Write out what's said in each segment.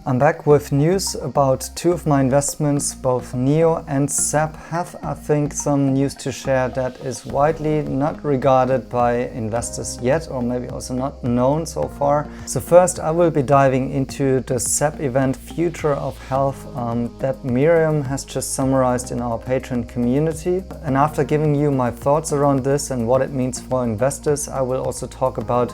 I'm back with news about two of my investments. Both NEO and SAP have, I think, some news to share that is widely not regarded by investors yet, or maybe also not known so far. So first I will be diving into the SAP event Future of Health that Miriam has just summarized in our Patreon community. And after giving you my thoughts around this and what it means for investors, I will also talk about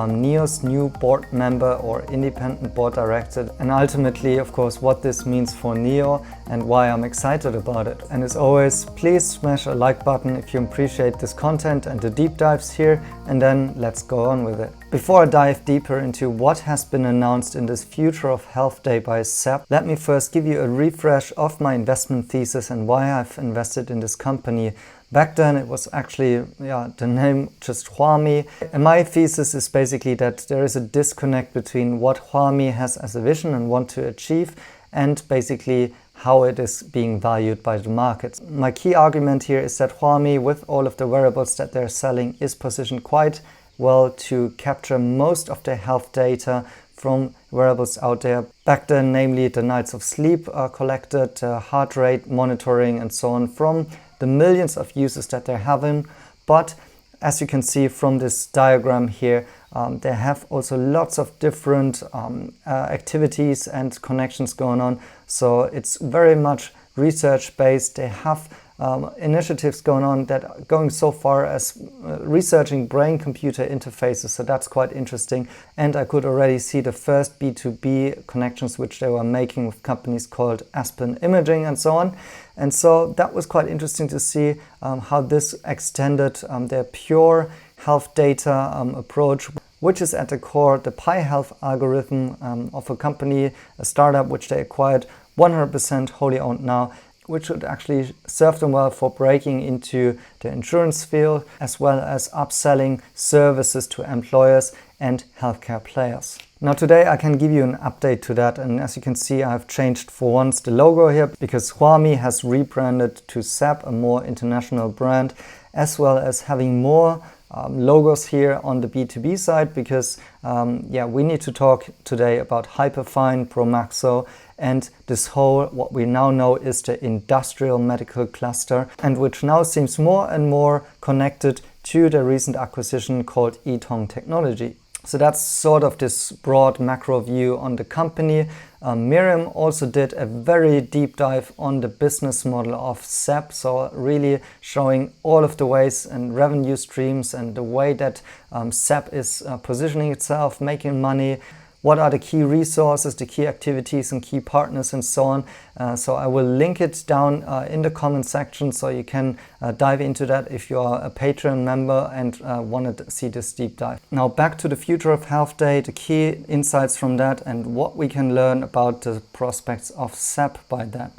NEO's new board member or independent board director, and ultimately, of course, what this means for NEO and why I'm excited about it. And as always, please smash a like button if you appreciate this content and the deep dives here, and then let's go on with it. Before I dive deeper into what has been announced in this Future of Health Day by SAP, let me first give you a refresh of my investment thesis and why I've invested in this company. Back then it was actually, the name just Huami. And my thesis is basically that there is a disconnect between what Huami has as a vision and want to achieve and basically how it is being valued by the market. My key argument here is that Huami, with all of the wearables that they're selling, is positioned quite well to capture most of their health data from wearables out there. Back then, namely the nights of sleep are collected, heart rate monitoring and so on from the millions of users that they're having. But as you can see from this diagram here, they have also lots of different activities and connections going on. So it's very much research based. They have initiatives going on that are going so far as researching brain-computer interfaces, so that's quite interesting. And I could already see the first B2B connections which they were making with companies called Aspen Imaging and so on. And so that was quite interesting to see how this extended their pure health data approach, which is at the core the Pi Health algorithm of a company, a startup which they acquired 100% wholly owned now, which should actually serve them well for breaking into the insurance field, as well as upselling services to employers and healthcare players. Now today I can give you an update to that, and as you can see I've changed for once the logo here because Huami has rebranded to SAP, a more international brand, as well as having more logos here on the B2B side because we need to talk today about Hyperfine, Promaxo, and this whole, what we now know is the industrial medical cluster, and which now seems more and more connected to the recent acquisition called Yitong Technology. So that's sort of this broad macro view on the company. Miriam also did a very deep dive on the business model of SAP, so really showing all of the ways and revenue streams and the way that SAP is positioning itself, making money. What are the key resources, the key activities and key partners and so on. So I will link it down in the comment section so you can dive into that if you are a Patreon member and want to see this deep dive. Now back to the Future of Health Day, the key insights from that and what we can learn about the prospects of SAP by that.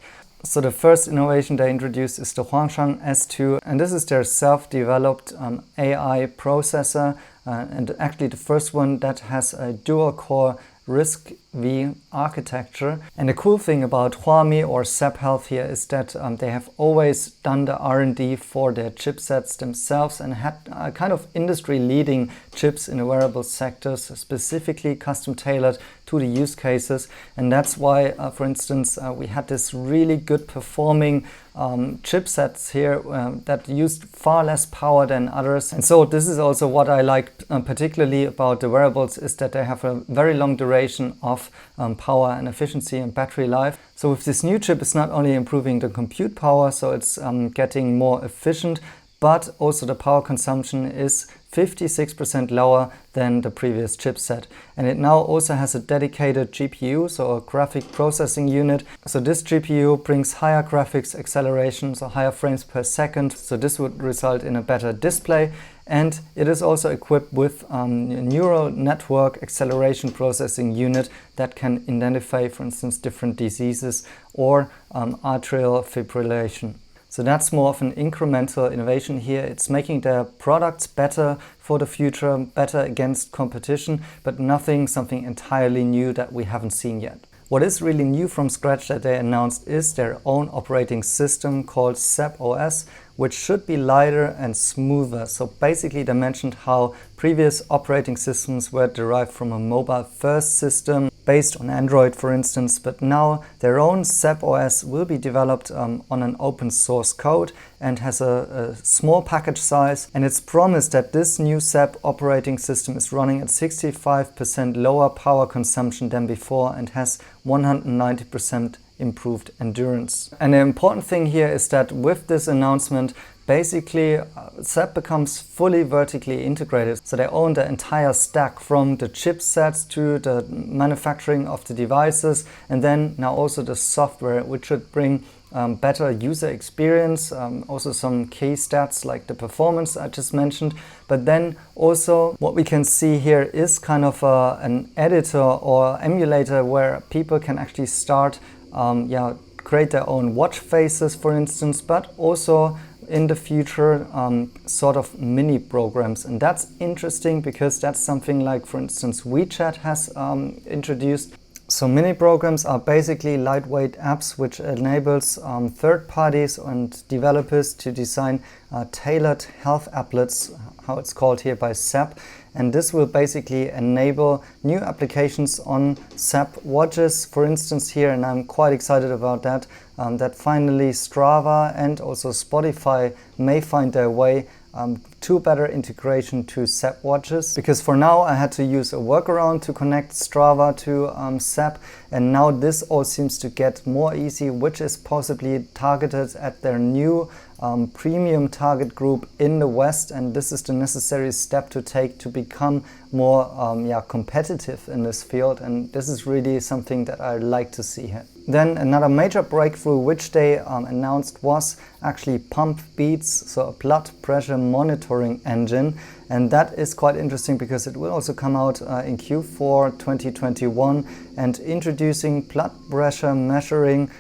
So the first innovation they introduced is the Huangshan S2, and this is their self-developed AI processor, and actually the first one that has a dual-core RISC-V architecture. And the cool thing about Huami or SAP Health here is that they have always done the R&D for their chipsets themselves and had kind of industry-leading chips in the wearable sectors, specifically custom-tailored to the use cases. And that's why, for instance, we had this really good performing chipsets here that used far less power than others. And so this is also what I like particularly about the wearables, is that they have a very long duration of power and efficiency and battery life. So with this new chip, it's not only improving the compute power, so it's getting more efficient, but also the power consumption is 56% lower than the previous chipset. And it now also has a dedicated GPU, so a graphic processing unit. So this GPU brings higher graphics acceleration, so higher frames per second. So this would result in a better display. And it is also equipped with a neural network acceleration processing unit that can identify, for instance, different diseases or atrial fibrillation. So that's more of an incremental innovation here. It's making their products better for the future, better against competition, but something entirely new that we haven't seen yet. What is really new from scratch that they announced is their own operating system called SAP OS, which should be lighter and smoother. So basically they mentioned how previous operating systems were derived from a mobile-first system based on Android, for instance, but now their own SAP OS will be developed on an open source code and has a small package size, and it's promised that this new SAP operating system is running at 65% lower power consumption than before and has 190% improved endurance. And the important thing here is that with this announcement, basically SAP becomes fully vertically integrated. So they own the entire stack, from the chipsets to the manufacturing of the devices, and then now also the software, which should bring better user experience, also some key stats like the performance I just mentioned. But then also what we can see here is kind of an editor or emulator where people can actually start create their own watch faces, for instance, but also in the future sort of mini programs. And that's interesting because that's something like, for instance, WeChat has introduced. So mini programs are basically lightweight apps which enables third parties and developers to design tailored health applets, how it's called here by SAP. And this will basically enable new applications on SAP watches, for instance here, and I'm quite excited about that, that finally Strava and also Spotify may find their way to better integration to SAP watches. Because for now I had to use a workaround to connect Strava to SAP, and now this all seems to get more easy, which is possibly targeted at their new premium target group in the West, and this is the necessary step to take to become more competitive in this field, and this is really something that I like to see here. Then another major breakthrough which they announced was actually Pump Beats, so a blood pressure monitoring engine, and that is quite interesting because it will also come out in Q4 2021 and introducing blood pressure measuring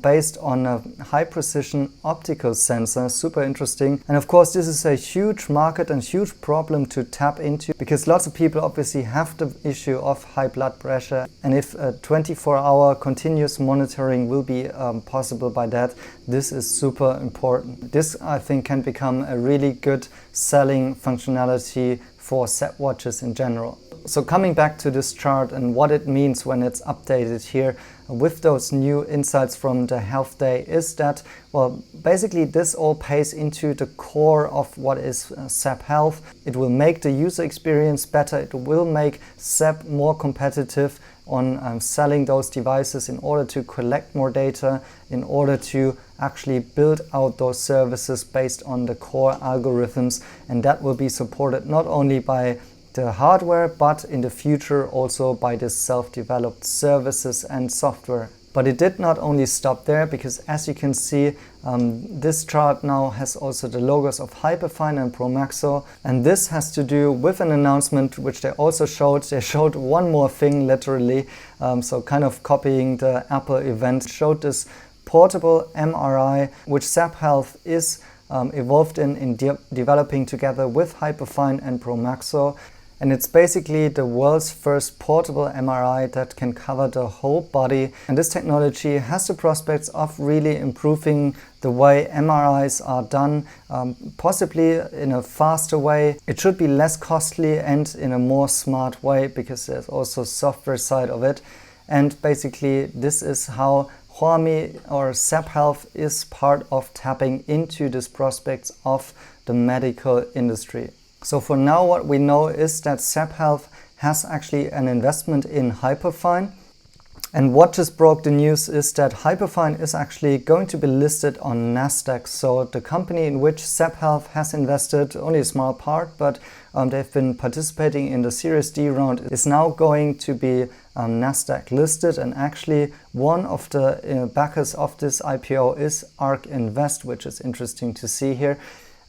based on a high precision optical sensor. Super interesting. And of course this is a huge market and huge problem to tap into, because lots of people obviously have the issue of high blood pressure, and if a 24-hour continuous monitoring will be possible by that, this is super important. This I think can become a really good selling functionality for SAP watches in general. So coming back to this chart and what it means when it's updated here with those new insights from the Health Day is that, well, basically this all pays into the core of what is SAP Health. It will make the user experience better. It will make SAP more competitive on selling those devices in order to collect more data, in order to actually build out those services based on the core algorithms, and that will be supported not only by the hardware, but in the future also by the self-developed services and software. But it did not only stop there, because as you can see, this chart now has also the logos of Hyperfine and Promaxo, and this has to do with an announcement which they also showed. They showed one more thing literally, so kind of copying the Apple event, showed this portable MRI which SAP Health is involved in developing together with Hyperfine and Promaxo. And it's basically the world's first portable MRI that can cover the whole body. And this technology has the prospects of really improving the way MRIs are done, possibly in a faster way. It should be less costly and in a more smart way, because there's also software side of it. And basically this is how Huami or SAP Health is part of tapping into these prospects of the medical industry. So for now what we know is that SAP Health has actually an investment in Hyperfine. And what just broke the news is that Hyperfine is actually going to be listed on Nasdaq. So the company in which SAP Health has invested, only a small part, but they've been participating in the Series D round, is now going to be Nasdaq listed. And actually one of the backers of this IPO is ARK Invest, which is interesting to see here.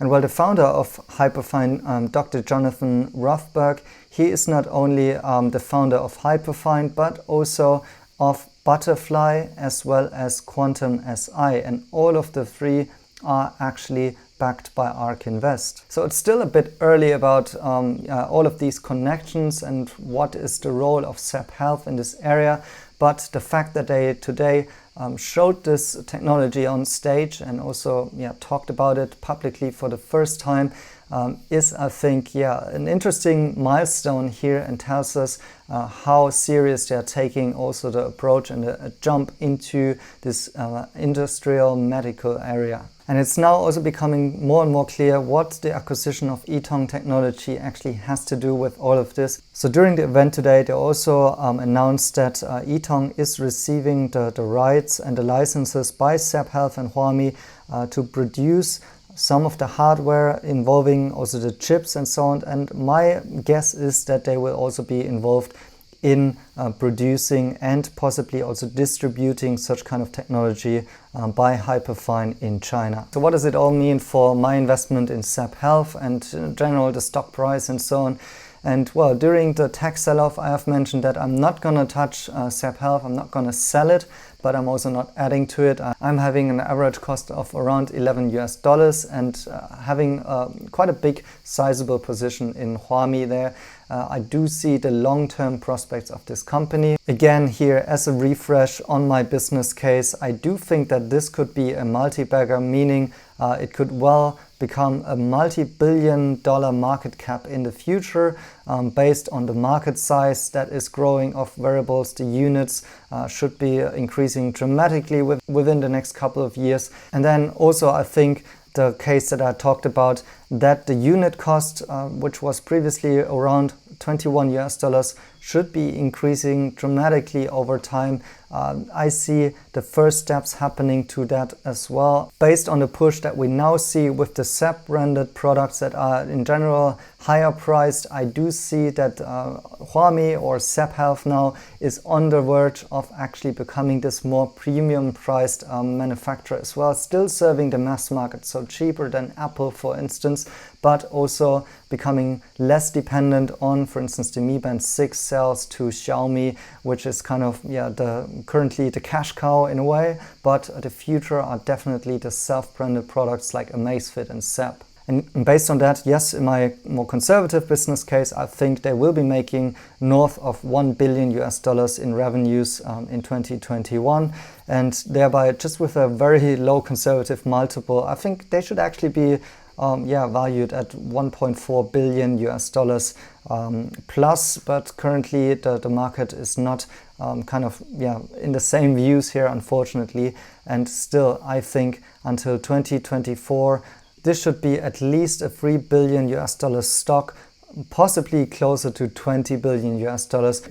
And well, the founder of Hyperfine, Dr. Jonathan Rothberg, he is not only the founder of Hyperfine, but also of Butterfly as well as Quantum SI. And all of the three are actually backed by ARK Invest. So it's still a bit early about all of these connections and what is the role of SAP Health in this area. But the fact that they today showed this technology on stage and also talked about it publicly for the first time is, I think, an interesting milestone here, and tells us how serious they are taking also the approach and a jump into this industrial medical area. And it's now also becoming more and more clear what the acquisition of Yitong Technology actually has to do with all of this. So during the event today, they also announced that Yitong is receiving the rights and the licenses by Zepp Health and Huami to produce some of the hardware involving also the chips and so on. And my guess is that they will also be involved in producing and possibly also distributing such kind of technology by Hyperfine in China. So what does it all mean for my investment in Zepp Health and in general the stock price and so on? And well, during the tech sell-off, I have mentioned that I'm not going to touch Zepp Health, I'm not going to sell it, but I'm also not adding to it. I'm having an average cost of around $11 and having quite a big sizable position in Huami there. I do see the long-term prospects of this company. Again, here as a refresh on my business case, I do think that this could be a multi-bagger, meaning it could well become a multi-billion-dollar market cap in the future based on the market size that is growing of wearables. The units should be increasing dramatically within the next couple of years. And then also I think the case that I talked about, that the unit cost, which was previously around $21, should be increasing dramatically over time. I see the first steps happening to that as well. Based on the push that we now see with the Zepp branded products that are in general higher priced, I do see that Huami or Zepp Health now is on the verge of actually becoming this more premium priced manufacturer as well, still serving the mass market, so cheaper than Apple for instance, but also becoming less dependent on, for instance, the Mi Band 6 sales to Xiaomi, which is kind of currently the cash cow in a way, but the future are definitely the self-branded products like Amazfit and Zepp. And based on that, yes, in my more conservative business case, I think they will be making north of $1 billion in revenues in 2021. And thereby, just with a very low conservative multiple, I think they should actually be valued at $1.4 billion plus. But currently, the market is not in the same views here, unfortunately. And still, I think until 2024, this should be at least a $3 billion stock, possibly closer to $20 billion.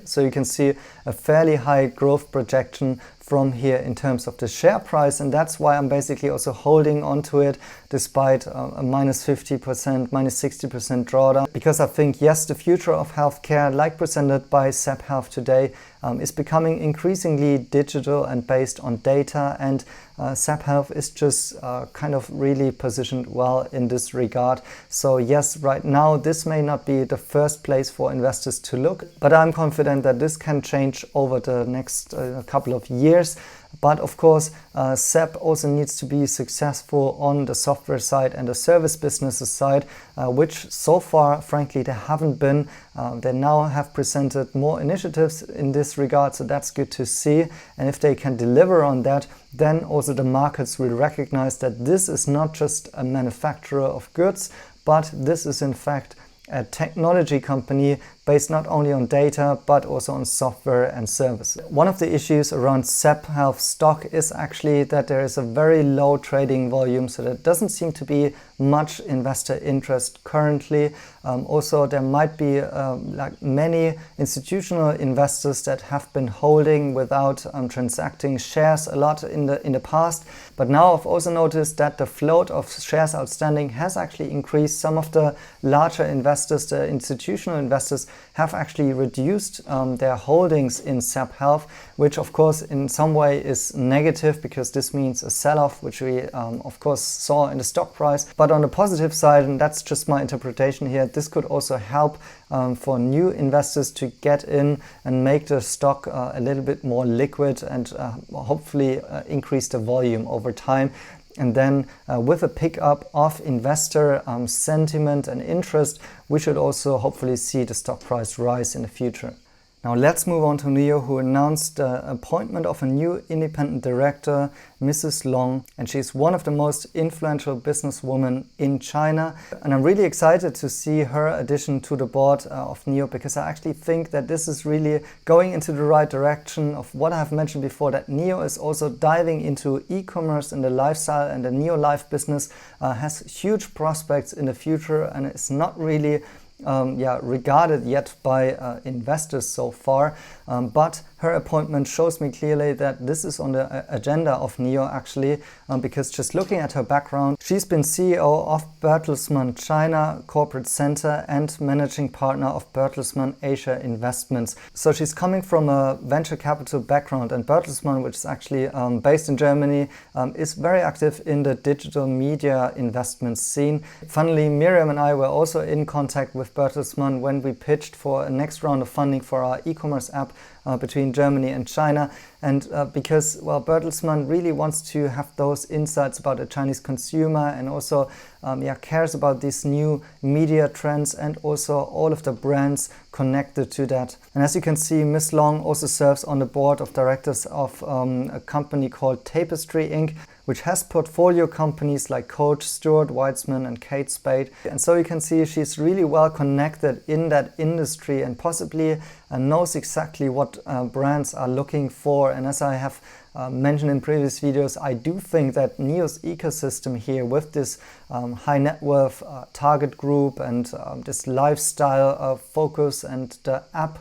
So you can see a fairly high growth projection from here in terms of the share price, and that's why I'm basically also holding on to it despite a minus 50%, minus 60% drawdown, because I think, yes, the future of healthcare, like presented by Zepp Health today, is becoming increasingly digital and based on data, and Zepp Health is just kind of really positioned well in this regard. So yes, right now this may not be the first place for investors to look, but I'm confident that this can change over the next couple of years. But of course, Zepp also needs to be successful on the software side and the service businesses side, which so far, frankly, they haven't been. They now have presented more initiatives in this regard, so that's good to see. And if they can deliver on that, then also the markets will recognize that this is not just a manufacturer of goods, but this is in fact a technology company based not only on data but also on software and service. One of the issues around Zepp Health stock is actually that there is a very low trading volume, so there doesn't seem to be much investor interest currently. Also, there might be like many institutional investors that have been holding without transacting shares a lot in the past. But now I've also noticed that the float of shares outstanding has actually increased. Some of the larger investors, the institutional investors, have actually reduced their holdings in Zepp Health, which of course in some way is negative because this means a sell-off, which we of course saw in the stock price. But on the positive side, and that's just my interpretation here, this could also help for new investors to get in and make the stock a little bit more liquid and hopefully increase the volume over time. And then with a pickup of investor sentiment and interest, we should also hopefully see the stock price rise in the future. Now let's move on to NIO, who announced the appointment of a new independent director, Mrs. Long, and she's one of the most influential businesswomen in China. And I'm really excited to see her addition to the board of NIO, because I actually think that this is really going into the right direction of what I have mentioned before, that NIO is also diving into e-commerce and the lifestyle, and the NIO Life business has huge prospects in the future, and it's not really regarded yet by investors so far, but her appointment shows me clearly that this is on the agenda of NIO actually, because just looking at her background, she's been CEO of Bertelsmann China Corporate Center and managing partner of Bertelsmann Asia Investments. So she's coming from a venture capital background, and Bertelsmann, which is actually based in Germany, is very active in the digital media investment scene. Funnily, Miriam and I were also in contact with Bertelsmann when we pitched for a next round of funding for our e-commerce app between Germany and China, and because, well, Bertelsmann really wants to have those insights about the Chinese consumer, and also cares about these new media trends and also all of the brands connected to that. And as you can see, Ms. Long also serves on the board of directors of a company called Tapestry Inc., which has portfolio companies like Coach, Stuart Weitzman and Kate Spade. And so you can see she's really well connected in that industry, and possibly knows exactly what brands are looking for. And as I have mentioned in previous videos, I do think that NIO's ecosystem here, with this high net worth target group and this lifestyle focus, and the app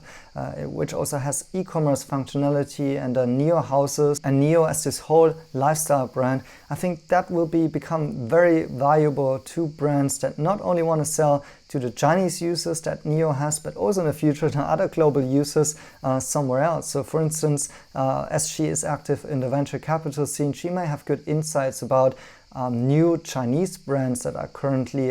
which also has e-commerce functionality, and NIO houses, and NIO as this whole lifestyle brand, I think that will become very valuable to brands that not only want to sell to the Chinese users that NIO has, but also in the future to other global users somewhere else. So for instance, as she is active in the venture capital scene, she may have good insights about new Chinese brands that are currently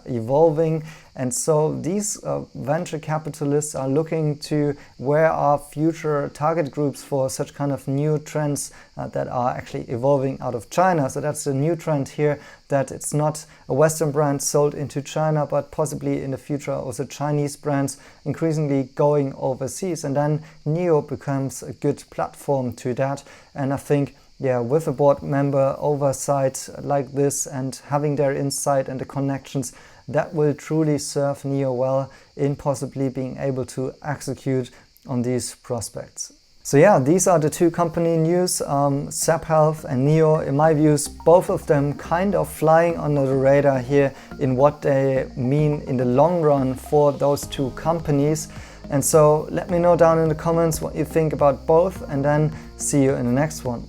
evolving. And so these venture capitalists are looking to where are future target groups for such kind of new trends that are actually evolving out of China. So that's the new trend here, that it's not a Western brand sold into China, but possibly in the future also Chinese brands increasingly going overseas. And then NIO becomes a good platform to that. And I think, with a board member oversight like this, and having their insight and the connections, that will truly serve NIO well in possibly being able to execute on these prospects. So these are the two company news, Zepp Health and NIO. In my views, both of them kind of flying under the radar here in what they mean in the long run for those two companies. And so let me know down in the comments what you think about both, and then see you in the next one.